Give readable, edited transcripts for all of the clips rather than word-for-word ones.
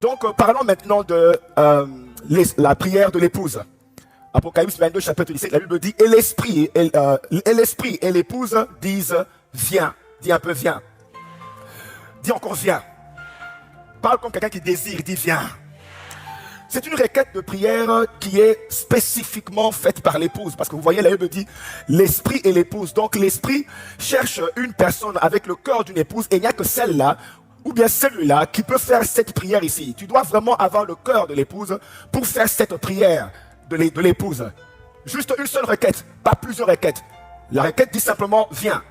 Donc, parlons maintenant de la prière de l'épouse. Apocalypse 22, chapitre 17, la Bible dit, et l'esprit et l'épouse disent, viens. Dis un peu, viens. Dis encore, viens. Parle comme quelqu'un qui désire, dis, viens. C'est une requête de prière qui est spécifiquement faite par l'épouse. Parce que vous voyez, la Bible dit, l'esprit et l'épouse. Donc, l'esprit cherche une personne avec le cœur d'une épouse, et il n'y a que celle-là, ou bien celui-là, qui peut faire cette prière ici. Tu dois vraiment avoir le cœur de l'épouse pour faire cette prière de l'épouse. Juste une seule requête, pas plusieurs requêtes. La requête dit simplement, viens.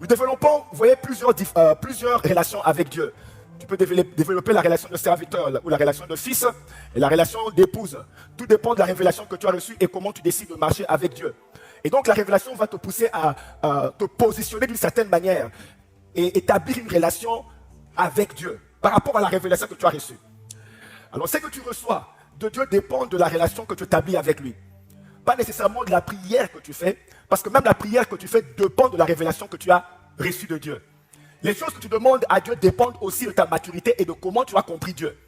Nous développons, vous voyez, plusieurs relations avec Dieu. Tu peux développer la relation de serviteur ou la relation de fils et la relation d'épouse. Tout dépend de la révélation que tu as reçue et comment tu décides de marcher avec Dieu. Et donc la révélation va te pousser à te positionner d'une certaine manière et établir une relation avec Dieu par rapport à la révélation que tu as reçue. Alors ce que tu reçois de Dieu dépend de la relation que tu établis avec lui. Pas nécessairement de la prière que tu fais, parce que même la prière que tu fais dépend de la révélation que tu as reçue de Dieu. Les choses que tu demandes à Dieu dépendent aussi de ta maturité et de comment tu as compris Dieu.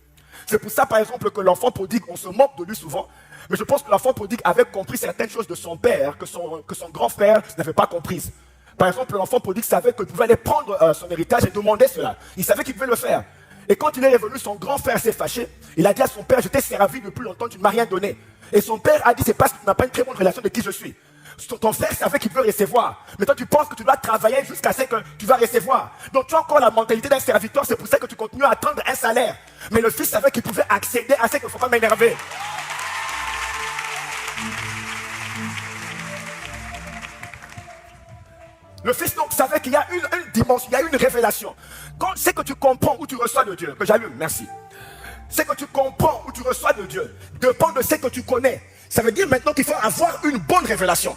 C'est pour ça, par exemple, que l'enfant prodigue, on se moque de lui souvent, mais je pense que l'enfant prodigue avait compris certaines choses de son père que son grand frère n'avait pas comprises. Par exemple, l'enfant prodigue savait qu'il pouvait aller prendre son héritage et demander cela. Il savait qu'il pouvait le faire. Et quand il est revenu, son grand frère s'est fâché. Il a dit à son père, je t'ai servi depuis longtemps, tu ne m'as rien donné. Et son père a dit, c'est parce que tu n'as pas une très bonne relation de qui je suis. Ton frère savait qu'il veut recevoir. Mais toi, tu penses que tu dois travailler jusqu'à ce que tu vas recevoir. Donc, tu as encore la mentalité d'un serviteur. C'est pour ça que tu continues à attendre un salaire. Mais le fils savait qu'il pouvait accéder à ce qu'il ne faut pas m'énerver. Le fils donc savait qu'il y a une dimension, il y a une révélation. Quand c'est que tu comprends ou tu reçois de Dieu, que j'allume, merci. C'est que tu comprends ou tu reçois de Dieu dépend de ce que tu connais. Ça veut dire maintenant qu'il faut avoir une bonne révélation.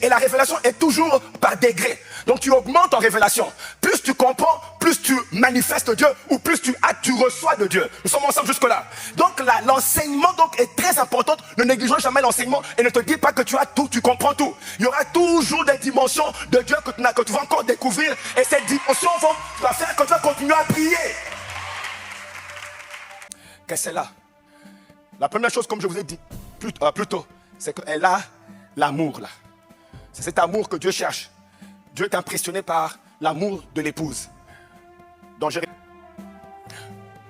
Et la révélation est toujours par degré. Donc tu augmentes en révélation. Plus tu comprends, plus tu manifestes Dieu ou plus tu reçois de Dieu. Nous sommes ensemble jusque-là. Donc l'enseignement est très important. Ne négligeons jamais l'enseignement et ne te dis pas que tu as tout, tu comprends tout. Il y aura toujours des dimensions de Dieu que tu vas encore découvrir. Et ces dimensions vont faire que tu vas continuer à prier. Qu'est-ce que c'est là? La première chose, comme je vous ai dit plus tôt, c'est qu'elle a l'amour là. C'est cet amour que Dieu cherche. Dieu est impressionné par l'amour de l'épouse. Donc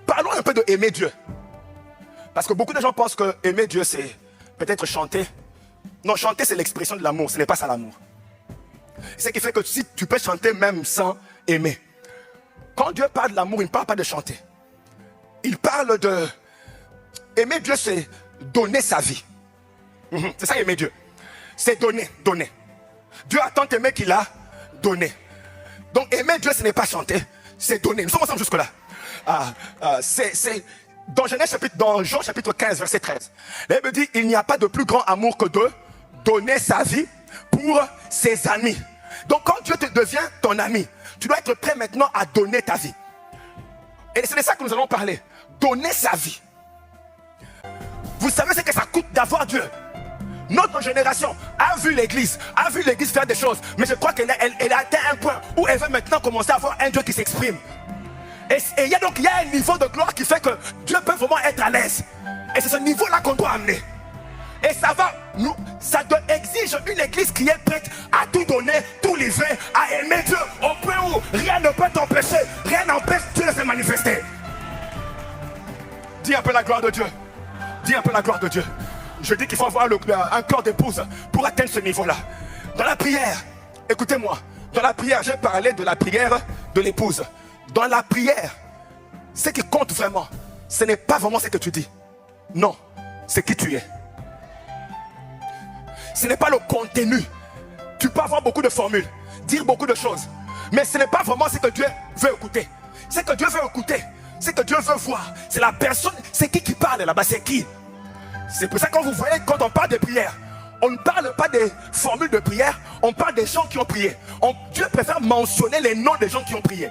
parlons un peu de aimer Dieu. Parce que beaucoup de gens pensent que aimer Dieu, c'est peut-être chanter. Non, chanter, c'est l'expression de l'amour. Ce n'est pas ça l'amour. C'est ce qui fait que si tu peux chanter même sans aimer. Quand Dieu parle de l'amour, il ne parle pas de chanter. Il parle de... Aimer Dieu, c'est donner sa vie. C'est ça aimer Dieu. C'est donner. Dieu a tant aimé qu'il a donné. Donc aimer Dieu, ce n'est pas chanter, c'est donner. Nous sommes ensemble jusque-là. C'est dans Jean chapitre 15, verset 13. La Bible dit, il n'y a pas de plus grand amour que de donner sa vie pour ses amis. Donc quand Dieu te devient ton ami, tu dois être prêt maintenant à donner ta vie. Et c'est de ça que nous allons parler. Donner sa vie. Vous savez ce que ça coûte d'avoir Dieu. Notre génération a vu l'église faire des choses. Mais je crois qu'elle a atteint un point où elle veut maintenant commencer à avoir un Dieu qui s'exprime. Et il y a un niveau de gloire qui fait que Dieu peut vraiment être à l'aise. Et c'est ce niveau-là qu'on doit amener. Et ça exige une église qui est prête à tout donner, tout livrer, à aimer Dieu au point où rien ne peut t'empêcher, rien n'empêche Dieu de se manifester. Dis un peu la gloire de Dieu. Dis un peu la gloire de Dieu. Je dis qu'il faut avoir un cœur d'épouse pour atteindre ce niveau-là. Dans la prière, écoutez-moi, dans la prière, j'ai parlé de la prière de l'épouse. Dans la prière, ce qui compte vraiment, ce n'est pas vraiment ce que tu dis. Non, c'est qui tu es. Ce n'est pas le contenu. Tu peux avoir beaucoup de formules, dire beaucoup de choses, mais ce n'est pas vraiment ce que Dieu veut écouter. Ce que Dieu veut écouter, ce que Dieu veut voir, c'est la personne, c'est qui parle là-bas, c'est qui. C'est pour ça que quand vous voyez, quand on parle de prière, on ne parle pas des formules de prière, on parle des gens qui ont prié. Dieu préfère mentionner les noms des gens qui ont prié.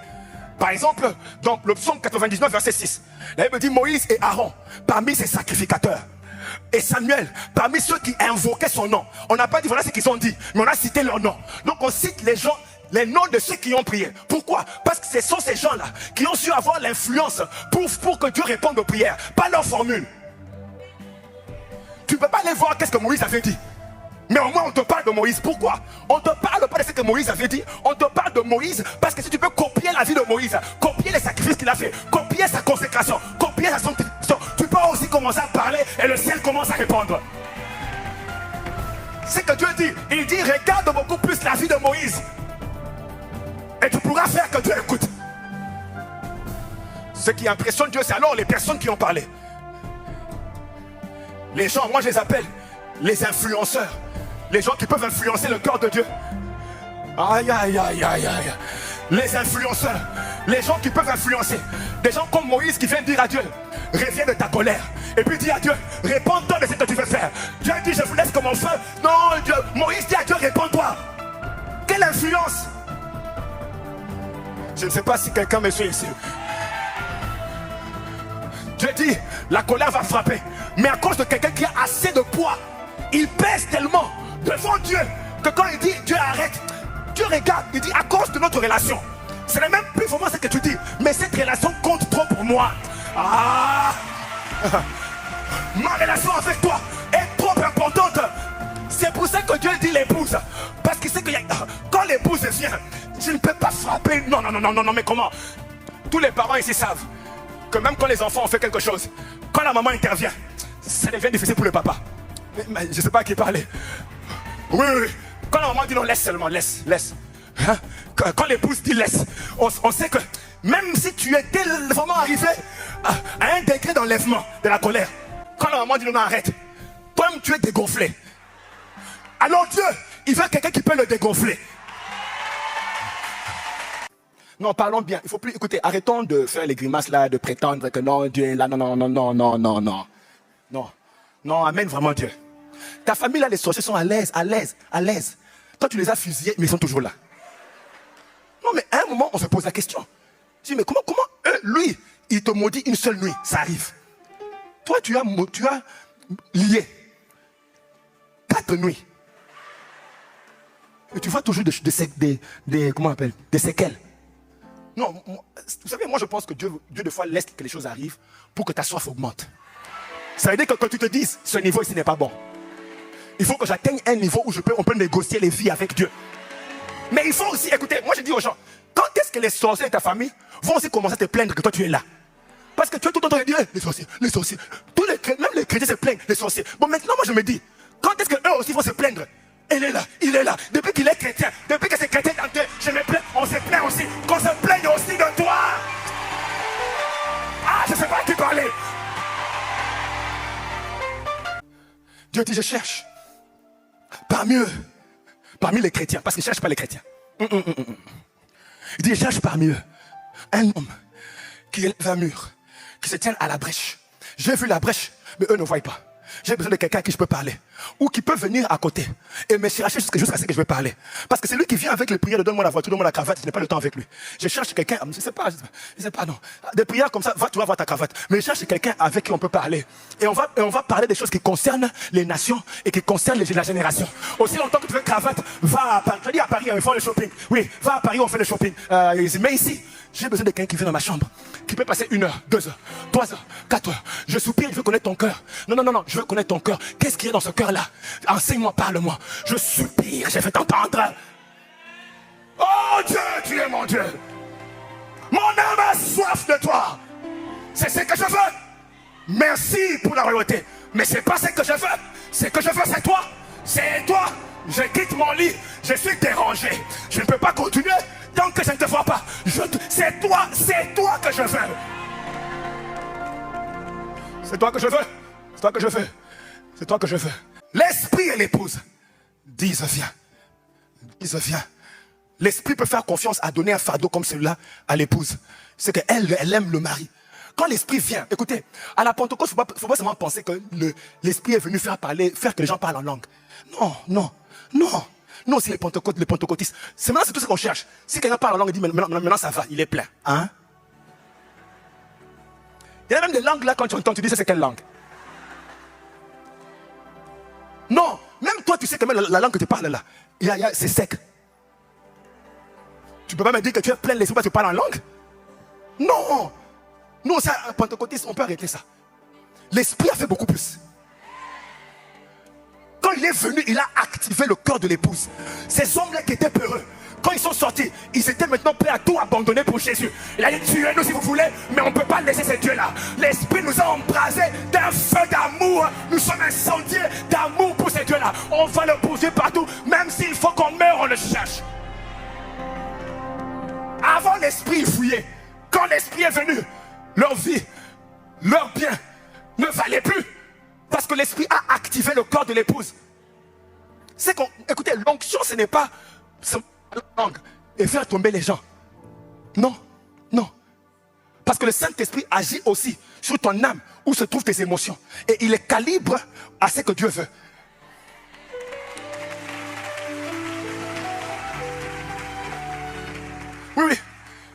Par exemple, dans le psaume 99, verset 6, la Bible dit Moïse et Aaron, parmi ses sacrificateurs, et Samuel, parmi ceux qui invoquaient son nom. On n'a pas dit voilà ce qu'ils ont dit, mais on a cité leur nom. Donc on cite les gens les noms de ceux qui ont prié. Pourquoi? Parce que ce sont ces gens-là qui ont su avoir l'influence pour que Dieu réponde aux prières, pas leur formule. Tu ne peux pas aller voir qu'est-ce que Moïse avait dit. Mais au moins on te parle de Moïse. Pourquoi? On ne te parle pas de ce que Moïse avait dit. On te parle de Moïse parce que si tu peux copier la vie de Moïse, copier les sacrifices qu'il a fait, copier sa consécration, copier sa sanctification, tu peux aussi commencer à parler et le ciel commence à répondre. C'est que Dieu dit. Il dit regarde beaucoup plus la vie de Moïse et tu pourras faire que Dieu écoute. Ce qui impressionne Dieu, c'est alors les personnes qui ont parlé. Les gens, moi je les appelle les influenceurs. Les gens qui peuvent influencer le cœur de Dieu. Aïe, aïe, aïe, aïe, aïe. Les influenceurs. Les gens qui peuvent influencer. Des gens comme Moïse qui viennent dire à Dieu, reviens de ta colère. Et puis dit à Dieu, réponds-toi de ce que tu veux faire. Dieu dit, je vous laisse comme mon feu. Non, Dieu. Moïse dit à Dieu, réponds-toi. Quelle influence? Je ne sais pas si quelqu'un me suit ici. Dieu dit, la colère va frapper. Mais à cause de quelqu'un qui a assez de poids, il pèse tellement devant Dieu que quand il dit Dieu arrête, Dieu regarde, il dit à cause de notre relation. Ce n'est même plus vraiment ce que tu dis, mais cette relation compte trop pour moi. Ah, ma relation avec toi est trop importante. C'est pour ça que Dieu dit l'épouse. Parce qu'il sait que quand l'épouse vient, je ne peux pas frapper. Non, non, non, non, non, mais comment? Tous les parents ici savent que même quand les enfants ont fait quelque chose, quand la maman intervient, ça devient difficile pour le papa. Mais je ne sais pas à qui parler. Oui, oui, oui. Quand la maman dit non, laisse seulement, laisse. Hein? Quand l'épouse dit laisse, on sait que même si tu étais vraiment arrivé à un degré d'enlèvement de la colère, quand la maman dit non, non, arrête, toi-même tu es dégonflé. Alors Dieu, il veut quelqu'un qui peut le dégonfler. Non, parlons bien. Il faut plus écouter. Arrêtons de faire les grimaces là, de prétendre que non, Dieu est là. Non, non, non, non, non, non, non. Non, non, amène vraiment Dieu. Ta famille là, les sorciers sont à l'aise, à l'aise, à l'aise. Toi, tu les as fusillés, mais ils sont toujours là. Non, mais à un moment, on se pose la question. Je dis, mais comment lui, il te maudit une seule nuit, ça arrive. Toi, tu as lié 4 nuits. Et tu vois toujours comment on appelle, des séquelles. Non, vous savez, moi je pense que Dieu des fois laisse que les choses arrivent pour que ta soif augmente. Ça veut dire que quand tu te dises, ce niveau ici n'est pas bon. Il faut que j'atteigne un niveau où on peut négocier les vies avec Dieu. Mais il faut aussi, écoutez, moi je dis aux gens, quand est-ce que les sorciers de ta famille vont aussi commencer à te plaindre que toi tu es là? Parce que tu es tout le temps en train de dire, les sorciers. Même les chrétiens se plaignent, les sorciers. Bon, maintenant moi je me dis, quand est-ce qu'eux aussi vont se plaindre? Il est là. Depuis qu'il est chrétien, depuis que c'est chrétien dans Dieu, je me plains, on se plaint aussi. Qu'on se plaigne aussi de toi. Ah, je ne sais pas à qui parler. Dieu dit, je cherche parmi eux, parmi les chrétiens, parce qu'il ne cherche pas les chrétiens. Il dit, je cherche parmi eux un homme qui élève un mur, qui se tienne à la brèche. J'ai vu la brèche, mais eux ne voient pas. J'ai besoin de quelqu'un à qui je peux parler. Ou qui peut venir à côté et me chercher jusqu'à ce que je vais parler. Parce que c'est lui qui vient avec les prières de donne-moi la voiture, donne-moi la cravate. Je n'ai pas le temps avec lui. Je cherche quelqu'un, je ne sais pas, non. Des prières comme ça, tu vas voir ta cravate. Mais je cherche quelqu'un avec qui on peut parler. Et on va parler des choses qui concernent les nations et qui concernent la génération. Aussi longtemps que tu veux cravate, va à Paris. Je dis à Paris, ils font le shopping. Oui, va à Paris, on fait le shopping. Mais ici, j'ai besoin de quelqu'un qui vient dans ma chambre, qui peut passer 1 heure, 2 heures, 3 heures, 4 heures. Je soupire, je veux connaître ton cœur. Non, je veux connaître ton cœur. Qu'est-ce qu'il y a dans ce cœur-là? Enseigne-moi, parle-moi. Je soupire, je vais t'entendre. Oh Dieu, tu es mon Dieu. Mon âme a soif de toi. C'est ce que je veux. Merci pour la royauté. Mais c'est pas ce que je veux. Ce que je veux, c'est toi. C'est toi. Je quitte mon lit. Je suis dérangé. Je ne peux pas continuer tant que je ne te vois pas. C'est toi que je veux. C'est toi que je veux. C'est toi que je veux. C'est toi que je veux. L'esprit et l'épouse disent viens. Disent viens. L'esprit peut faire confiance à donner un fardeau comme celui-là à l'épouse. C'est qu'elle aime le mari. Quand l'esprit vient, écoutez, à la Pentecôte, il ne faut pas seulement penser que l'esprit est venu faire que les gens parlent en langue. Non, c'est les pentecôtistes. C'est tout ce qu'on cherche. Si quelqu'un parle en langue et dit maintenant ça va, il est plein. Hein? Il y a même des langues là, quand tu entends, tu dis c'est quelle langue? Non, même toi tu sais que même la langue que tu parles là, c'est sec. Tu peux pas me dire que tu es plein de l'esprit parce que tu parles en langue? Non. Nous, ça, pentecôtistes, on peut arrêter ça. L'esprit a fait beaucoup plus. Quand il est venu, il a activé le cœur de l'épouse. Ces hommes-là qui étaient peureux, quand ils sont sortis, ils étaient maintenant prêts à tout abandonner pour Jésus. Il a dit, tuez-nous si vous voulez, mais on ne peut pas laisser ces dieux-là. L'esprit nous a embrasés d'un feu d'amour. Nous sommes incendiés d'amour pour ces dieux-là. On va le poursuivre partout, même s'il faut qu'on meure, on le cherche. Avant, l'esprit fouillait. Quand l'esprit est venu, leur vie, leur bien ne valait plus. Parce que l'esprit a activé le corps de l'épouse. C'est qu'on, écoutez, l'onction, ce n'est pas la langue et faire tomber les gens. Non, non. Parce que le Saint-Esprit agit aussi sur ton âme, où se trouvent tes émotions. Et il les calibre à ce que Dieu veut. Oui, oui.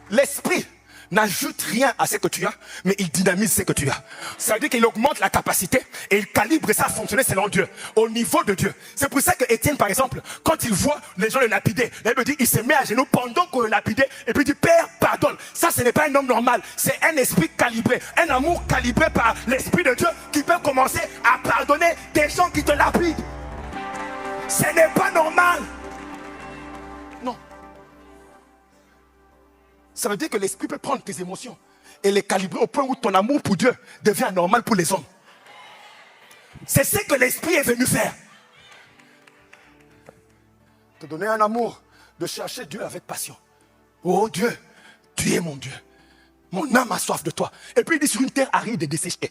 L'esprit n'ajoute rien à ce que tu as, mais il dynamise ce que tu as. Ça veut dire qu'il augmente la capacité et il calibre ça à fonctionner selon Dieu, au niveau de Dieu. C'est pour ça que Étienne, par exemple, quand il voit les gens le lapider, il me dit, il se met à genoux pendant qu'on le lapidait et puis il dit, Père, pardonne. Ça, ce n'est pas un homme normal, c'est un esprit calibré, un amour calibré par l'Esprit de Dieu qui peut commencer à pardonner des gens qui te lapident. Ce n'est pas normal. Non. Ça veut dire que l'esprit peut prendre tes émotions et les calibrer au point où ton amour pour Dieu devient normal pour les hommes. C'est ce que l'esprit est venu faire. Te donner un amour, de chercher Dieu avec passion. Oh Dieu, tu es mon Dieu. Mon âme a soif de toi. Et puis il dit sur une terre aride et desséchée.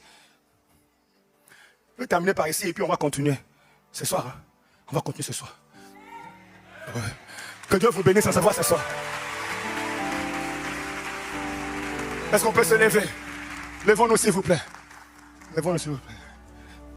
Je vais terminer par ici et puis on va continuer. Ce soir, hein? On va continuer ce soir. Ouais. Que Dieu vous bénisse à savoir ce soir. Est-ce qu'on peut se lever? Levons-nous s'il vous plaît. Levons-nous s'il vous plaît.